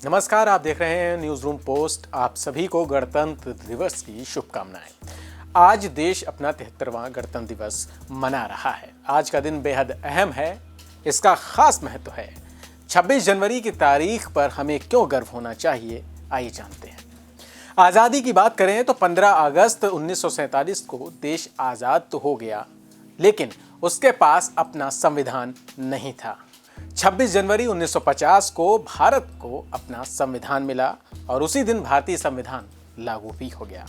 नमस्कार, आप देख रहे हैं न्यूज रूम पोस्ट। आप सभी को गणतंत्र दिवस की शुभकामनाएं। आज देश अपना 73वां गणतंत्र दिवस मना रहा है। आज का दिन बेहद अहम है, इसका खास महत्व है। 26 जनवरी की तारीख पर हमें क्यों गर्व होना चाहिए, आइए जानते हैं। आज़ादी की बात करें तो 15 अगस्त 1947 को देश आज़ाद तो हो गया, लेकिन उसके पास अपना संविधान नहीं था। 26 जनवरी 1950 को भारत को अपना संविधान मिला और उसी दिन भारतीय संविधान लागू भी हो गया।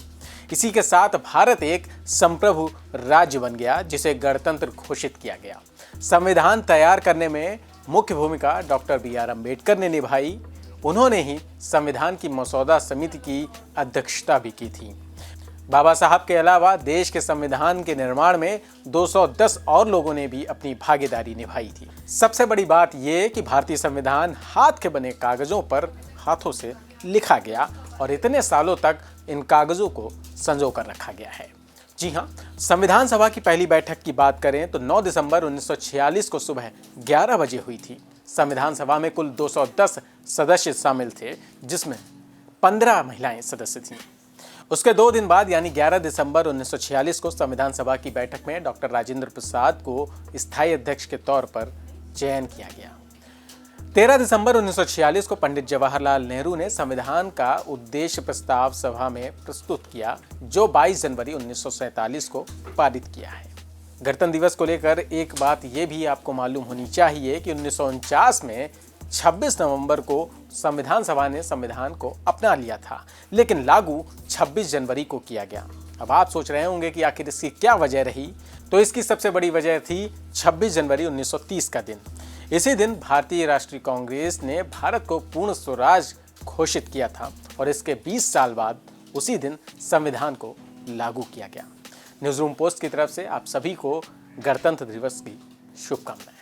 इसी के साथ भारत एक संप्रभु राज्य बन गया, जिसे गणतंत्र घोषित किया गया। संविधान तैयार करने में मुख्य भूमिका डॉक्टर बी.आर. अम्बेडकर ने निभाई। उन्होंने ही संविधान की मसौदा समिति की अध्यक्षता भी की थी। बाबा साहब के अलावा देश के संविधान के निर्माण में 210 और लोगों ने भी अपनी भागीदारी निभाई थी। सबसे बड़ी बात यह कि भारतीय संविधान हाथ के बने कागजों पर हाथों से लिखा गया और इतने सालों तक इन कागजों को संजो कर रखा गया है। जी हाँ, संविधान सभा की पहली बैठक की बात करें तो 9 दिसंबर 1946 को सुबह 11 बजे हुई थी। संविधान सभा में कुल 210 सदस्य शामिल थे, जिसमें 15 महिलाएं सदस्य थीं। उसके 2 दिन बाद यानी 11 दिसंबर 1946 को संविधान सभा की बैठक में डॉक्टर राजेंद्र प्रसाद को स्थायी अध्यक्ष के तौर पर चयन किया गया। 13 दिसंबर 1946 को पंडित जवाहरलाल नेहरू ने संविधान का उद्देश्य प्रस्ताव सभा में प्रस्तुत किया, जो 22 जनवरी 1947 को पारित किया है। गणतंत्र दिवस को लेकर एक बात यह भी आपको मालूम होनी चाहिए कि 1949 में 26 नवंबर को संविधान सभा ने संविधान को अपना लिया था, लेकिन लागू 26 जनवरी को किया गया। अब आप सोच रहे होंगे कि आखिर इसकी क्या वजह रही, तो इसकी सबसे बड़ी वजह थी 26 जनवरी 1930 का दिन। इसी दिन भारतीय राष्ट्रीय कांग्रेस ने भारत को पूर्ण स्वराज घोषित किया था और इसके 20 साल बाद उसी दिन संविधान को लागू किया गया। न्यूज़ रूम पोस्ट की तरफ से आप सभी को गणतंत्र दिवस की शुभकामनाएं।